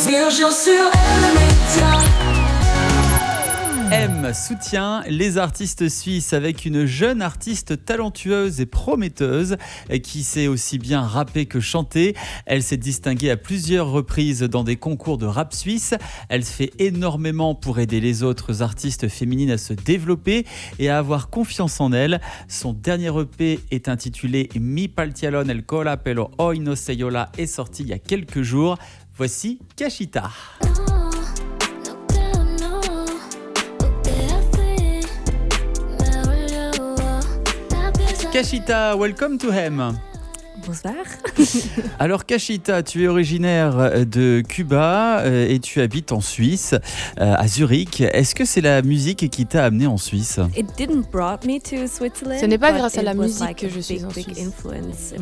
Virgile sur M-Média. M soutient les artistes suisses avec une jeune artiste talentueuse et prometteuse qui sait aussi bien rapper que chanter. Elle s'est distinguée à plusieurs reprises dans des concours de rap suisse. Elle fait énormément pour aider les autres artistes féminines à se développer et à avoir confiance en elles. Son dernier EP est intitulé Mi Paltialon el Cola Pelo Hoy No Seyola est sorti il y a quelques jours. Voici Kashita. Kashita, welcome to M. Bonsoir. Alors Kashita, tu es originaire de Cuba et tu habites en Suisse, à Zurich. Est-ce que c'est la musique qui t'a amené en Suisse ? Ce n'est pas grâce à la musique que je suis en Suisse.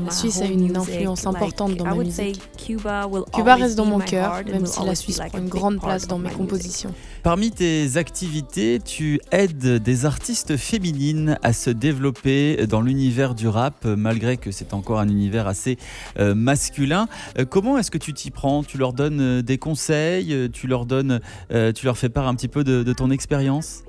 La Suisse a une influence importante dans ma musique. Cuba reste dans mon cœur, même si la Suisse prend une grande place dans mes compositions. Parmi tes activités, tu aides des artistes féminines à se développer dans l'univers du rap, malgré que c'est encore un univers assez masculin. Comment est-ce que tu t'y prends ? Tu leur donnes des conseils ? Tu leur fais part un petit peu de ton expérience ?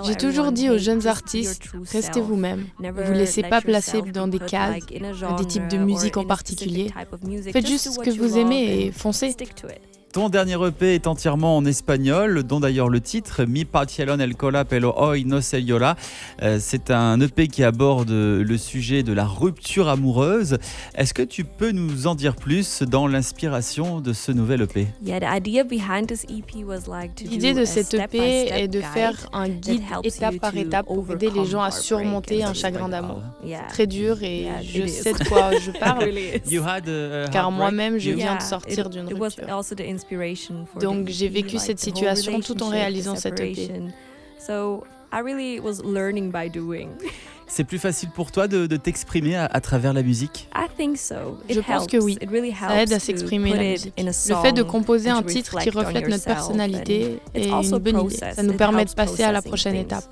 J'ai toujours dit aux jeunes artistes, restez vous-même. Ne vous laissez pas placer dans des cases, dans des types de musique en particulier. Faites juste ce que vous aimez et foncez. Ton dernier EP est entièrement en espagnol, dont d'ailleurs le titre Mi Paltialon el Cola Pelo Hoy No Seyola. C'est un EP qui aborde le sujet de la rupture amoureuse. Est-ce que tu peux nous en dire plus dans l'inspiration de ce nouvel EP ? L'idée de cet EP est de faire un guide étape par étape pour aider les gens à surmonter un chagrin d'amour. C'est très dur et je sais de quoi je parle, car moi-même je viens de sortir d'une rupture. Donc j'ai vécu cette situation tout en réalisant cette EP. C'est plus facile pour toi de t'exprimer à travers la musique ? Je pense que oui, ça aide à s'exprimer la musique. Le fait de composer un titre qui reflète notre personnalité est une bonne idée. Ça nous permet de passer à la prochaine étape.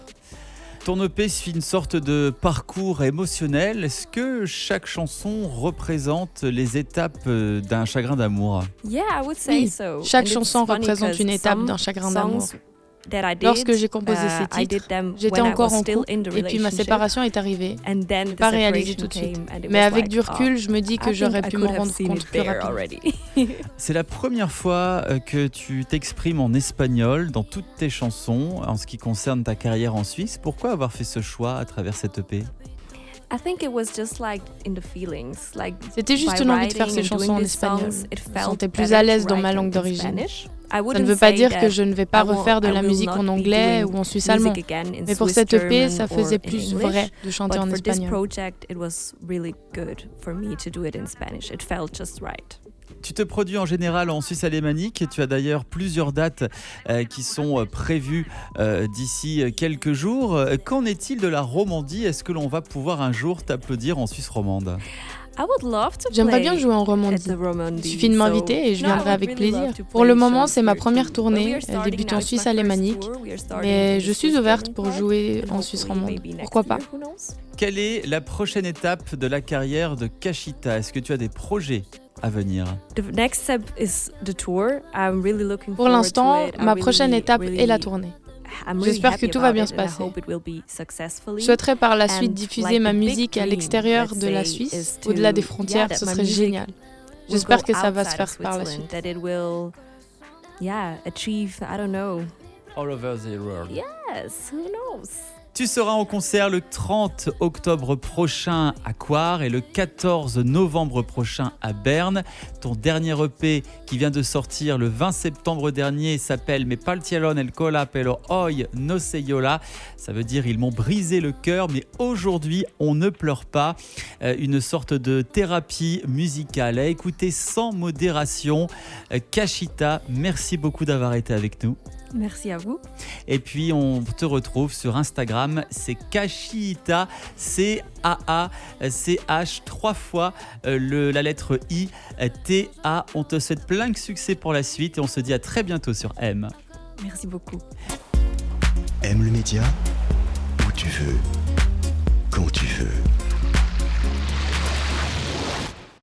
Ton EP suit une sorte de parcours émotionnel. Est-ce que chaque chanson représente les étapes d'un chagrin d'amour ? Oui, chaque chanson représente une étape d'un chagrin d'amour. Lorsque j'ai composé ces titres, j'étais encore en couple et puis ma séparation est arrivée. Je n'ai pas réalisé tout de suite. Mais avec du recul, je me dis que j'aurais pu me rendre compte plus rapidement. C'est la première fois que tu t'exprimes en espagnol dans toutes tes chansons en ce qui concerne ta carrière en Suisse. Pourquoi avoir fait ce choix à travers cette EP ? C'était juste une envie de faire ces chansons en espagnol. Je me sentais plus à l'aise dans ma langue d'origine. Ça ne veut pas dire que je ne vais pas refaire de la musique en anglais ou en suisse allemand. Mais pour cette EP, ça faisait plus vrai de chanter en espagnol. Tu te produis en général en Suisse alémanique et tu as d'ailleurs plusieurs dates qui sont prévues d'ici quelques jours. Qu'en est-il de la Romandie ? Est-ce que l'on va pouvoir un jour t'applaudir en Suisse romande ? J'aimerais bien jouer en Romandie. Il suffit de m'inviter et je viendrai avec plaisir. Pour le moment, c'est ma première tournée. Elle débute en Suisse alémanique. Mais je suis ouverte pour jouer en Suisse romande. Pourquoi pas ? Quelle est la prochaine étape de la carrière de Kashita ? Est-ce que tu as des projets à venir ? Pour l'instant, ma prochaine étape est la tournée. J'espère que tout va bien se passer. Je souhaiterais par la suite diffuser ma musique à l'extérieur de la Suisse, au-delà des frontières, ce serait génial. J'espère que ça va se faire par la suite. All over the world. Yes, who knows? Tu seras en concert le 30 octobre prochain à Coire et le 14 novembre prochain à Berne. Ton dernier EP qui vient de sortir le 20 septembre dernier s'appelle Me Paltialon el Cola Pelo Hoy No Seyola. Ça veut dire ils m'ont brisé le cœur, mais aujourd'hui on ne pleure pas. Une sorte de thérapie musicale à écouter sans modération. Kashita, merci beaucoup d'avoir été avec nous. Merci à vous. Et puis on te retrouve sur Instagram, c'est Kashita, C-A-A-C-H, 3 fois la lettre I, T-A. On te souhaite plein de succès pour la suite et on se dit à très bientôt sur M. Merci beaucoup. M le média, où tu veux, quand tu veux.